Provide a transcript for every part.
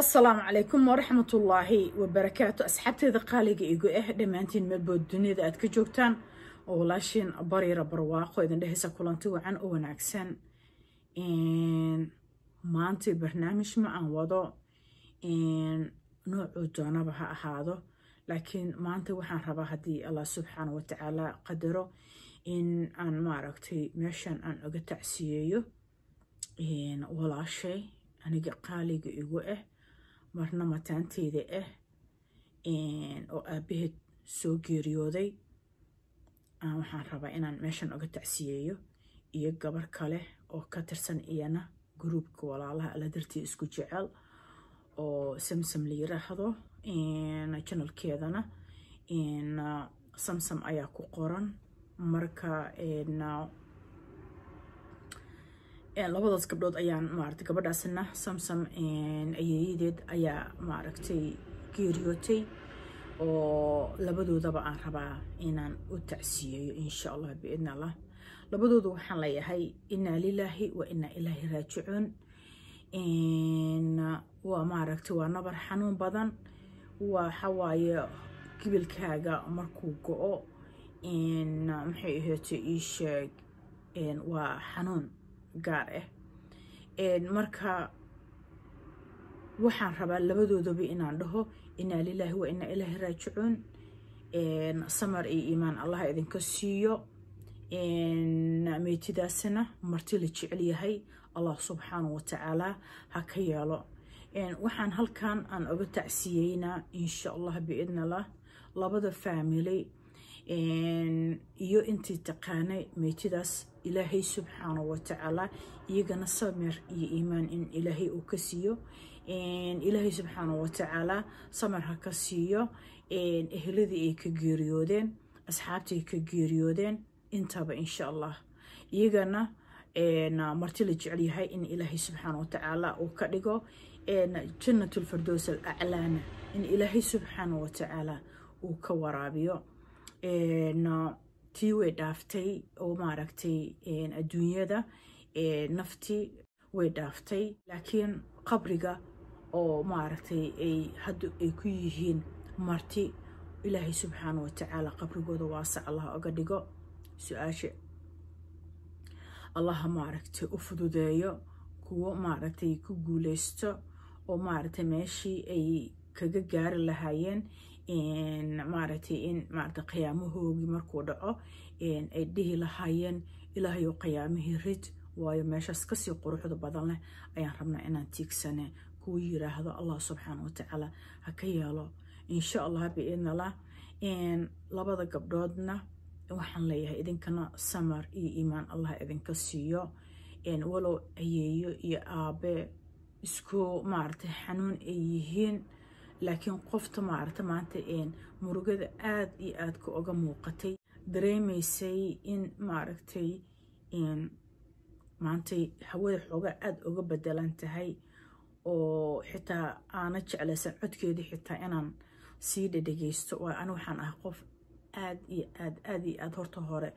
السلام عليكم ورحمة الله وبركاته. أصحابتي ذقاليق إيقو دمانتين ملبو الدنيا ذات كجوكتان ولاشين بريرة برواقو إذن دهيسا كولانتو عن وناكسان إن مانتي برنامج معان وضو إن نوع دونا بها أحادو لكن مانتي وحان ربا هدي الله سبحانه وتعالى قدرو إن أن ماركتي ميشان أن أغتعسييو إن ولاشي أنيقا قاليق إيقو marna mataanteeda oo aabaheed soo geeriyooday waxaan rabaa inaan meeshan uga tacsiyeeyo iyo gabar kale oo ka tirsan iyana groupka walaalaha ala dartii isku jecel oo samsam la yiraahdo channelkeedana samsam ayaa ku qoran marka labadaas gabdhood ayaan maartay gabadhaasna samsam ayeeyadeed ayaa maaragtay geeriyootay oo labadoodaba aan rabaa inaan u tacsiyeeyo insha Allah biidna Allah labadoodu waxaan leeyahay inna lillahi wa inna ilaahi raaji'uun waa maaragtay waa nabar xanuun badan waa xawaaye gibilkaaga markuu go'o maxay ahayd ii sheeg waa xanuun gaar marka waxaan rabaa labadoodaba inaan dhaho inna lillahi wa inna ilaahi raaji'uun samar iyo iimaan Allah idinka siiyo meetidaasna marti la jecel yahay Allah subhanahu wa ta'ala ha ka yeelo waxaan halkan aan uga tacsiyeynaa insha Allah biidna Allah labada family iyo intii taqaanay meetidaas ilaahay subhanahu wa ta'ala iyagana samir iyo iimaan in ilaahay uu ka siiyo ilaahay subhanahu wa ta'ala samir ha ka siiyo ehladii ay ka geeriyoodeen asxaabtii ka geeriyoodeen intaba insha Allah iyagana marti la jecel yahay in ilaahay subhanahu wa ta'ala uu ka dhigo jannatul firdaws al-a'lana in ilaahay subhanahu wa ta'ala uu ka waraabiyo tii way dhaaftay oo maaragtay adduunyada nafti way dhaaftay laakiin qabriga oo maaragtay ay hadda ay ku yihiin marti ilaahay subhanahu wa ta'ala qabrigooda waasac Allah uga dhigo su'aasha Allah maaragtay u fududeeyo kuwa maaragtay ku guuleysto oo maaragtay meeshii ay kaga gaari lahaayeen maaragtay in maaragtay qiyaamahoogi markuu dhaco ay dhihi lahaayeen ilaahay oo qiyaamihii rid waayo meeshaas ka sii quruxda badan leh ayaan rabnaa inaan tiigsane kuwa yiraahdo Allah subhanahu wa ta'ala ha ka yeelo insha Allah biidna Allah labada gabdhoodna waxaan leeyahay idinkana samar iyo iimaan Allah idinka siiyo walow ayeeyo iyo aabe isku maaragtay xanuun ay yihiin laakiin qofta maaragtay maanta murugada aad iyo aad ka uga muuqatay dareemaysay in maaragtay maantay hawada xooga aad uga bedelan tahay oo xitaa aana jeclaysan codkeedii xitaa inaan sii dhageysto waa ana waxaan ahay qof aad iyo aad horta hore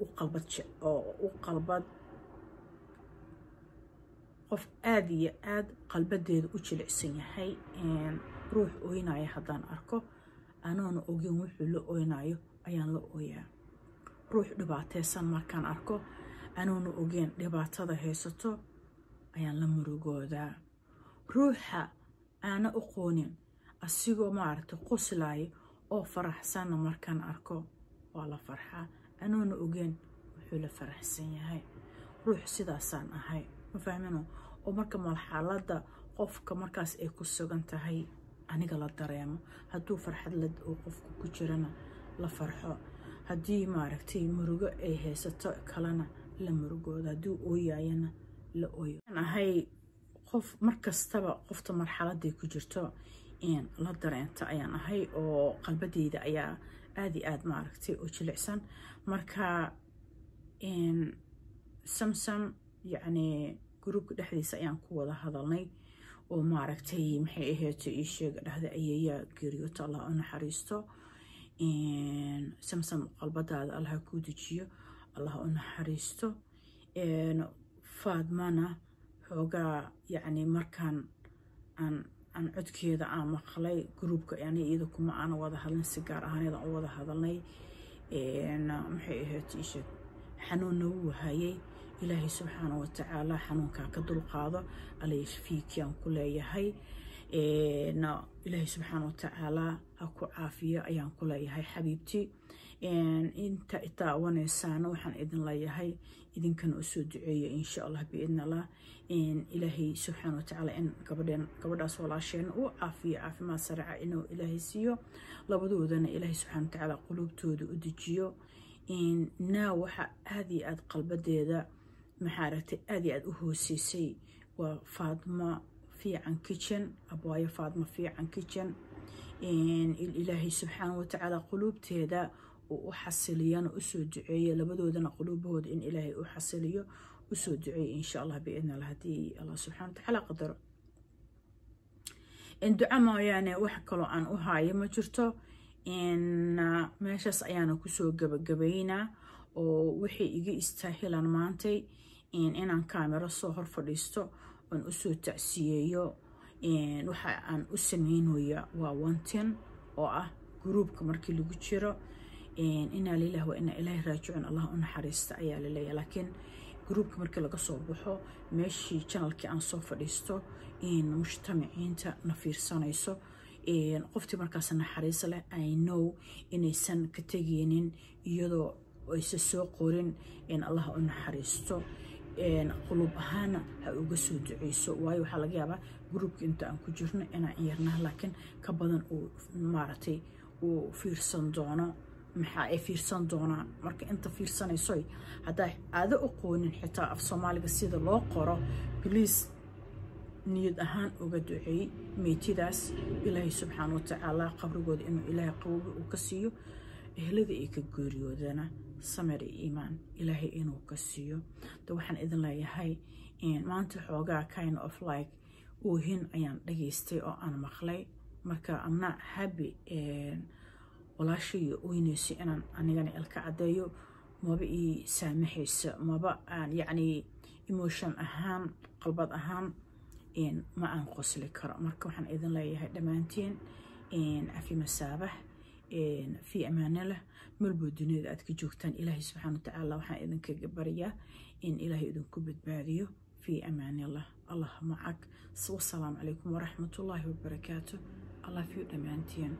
u qalbad qof aad iyo aad qalbadeeda u jilicsan yahay ruux ooynayo haddaan arko anoona ogin wuxuu la ooynayo ayaan la ooyaa ruux dhibaataysan markaan arko anoona ogin dhibaatada haysato ayaan la murugoodaa ruuxa aana aqoonin asigoo maaragtay qoslaayo oo faraxsanna markaan arko waa la farxaa anoona ogin wuxuu la faraxsan yahay ruux sidaasaan ahay ma fahmino oo marka marxaladda qofka markaas ay ku sugan tahay aniga la dareemo hadduu farxad leh oo qofku ku jirana la farxo haddii maaragtay murugo ay haysato kalena la murugooda hadduu ooyayana la ooyo ahay qof markastaba qofta marxaladday ku jirto la dareenta ayaan ahay oo qalbadeyda ayaa aad iyo aad maaragtay u jilicsan marka samsam yacni groupka dhexdiisa ayaan ku wada hadalnay oo maaragtay maxay ahayd ii sheeg dhahda ayeeyaa geeriyoota Allah u naxariisto samsam qalbadaada Allah ku dejiyo Allah u naxariisto faadmana xoogaa yacni markaan aan codkeeda aan maqlay groupka yani iyada kuma aan wada hadlin si gaar ahaaneed aan u wada hadalnay maxay ahayd isha xanuun nagu hayay ilaahay subxaanahu watacaala xanuunkaa ka dulqaado alla yashfiiki aan ku leeyahay ilaahay subxaanahu watacaala ha ku caafiyo ayaan ku leeyahay xabiibtii inta itaawanaysaana waxaan idin leeyahay idinkana u soo duceeyo insha allah biidn allah ilaahay subxaanahu watacaala in gabadhaas walaasheena uu caafiyo caafimaad sariica inuu ilaahay siiyo labadoodana ilaahay subxaanahu watacaala qulubtooda u dejiyo naa waxa aad iyo aad qalbadeeda maxaa aragtay aad iyo aad u hooseysay waa Faadma fiican kitchen abwaayo Faadma fiican kitchen ilaahay subxaanahu watacaala qulubteeda u xasiliyana u soo duceeyo labadoodana qulubahooda in ilaahay u xasiliyo u soo duceeyo insha allah biidn allah haddii allah subxaanahu watacaala qadaro duca mooyaane wax kaloo aan u haayo ma jirto meeshaas ayaana kusoo gabagabaynaa oo wixii iga istaahilan maantay inaan kaamiro soo hor fadhiisto oon usoo tacsiyeeyo waxa aan u sameynaya waa wantin oo ah groupka markii lagu jiro inaa lilah wa inaa ilaahi raajicuun allah u naxariista ayaa laleeyahay laakiin groupka markii laga soo baxo meeshii channelkii aan soo fadhiisto mujtamaciinta na fiirsanayso qoftii markaas naxariis leh I know inaysan ka tegeenin iyadoo aysa soo qorin in allah u naxariisto qulub ahaana ha uga soo duceyso waayo waxaa laga yaabaa groupka inta aan ku jirno inaan yarnaha laakiin ka badan uu maaragtay uu fiirsan doono maxaa ay fiirsan doonaan marka inta fiirsanaysoy haddaa aada aqoonin xitaa af soomaaliga sida loo qoro please niyad ahaan uga duceey meetidaas ilaahay subxaanahu watacaala qabrigooda inuu ilaahay qabowga uu ka siiyo ehlada ay ka geeriyoodana samir iyo iimaan ilaahay inuu ka siiyo da waxaan idin leeyahay maanta xoogaa kind of like oohin ayaan dhageystay oo aan maqlay marka I'm not happy walaashay ooynaysa inaan anigana ilka cadeeyo maba ii saamaxaysa maba aan yacni emotion ahaan qalbad ahaan ما أنقص لك مركب وحن إذن لا دمانتين عفي مسابح في أمان الله ملبو الدنيا ذات كجوكتان إلهي سبحانه وتعالى وحن إذن كجبرية إن إلهي إذن كبت باريو في أمان الله الله معك والسلام عليكم ورحمة الله وبركاته الله في دمانتين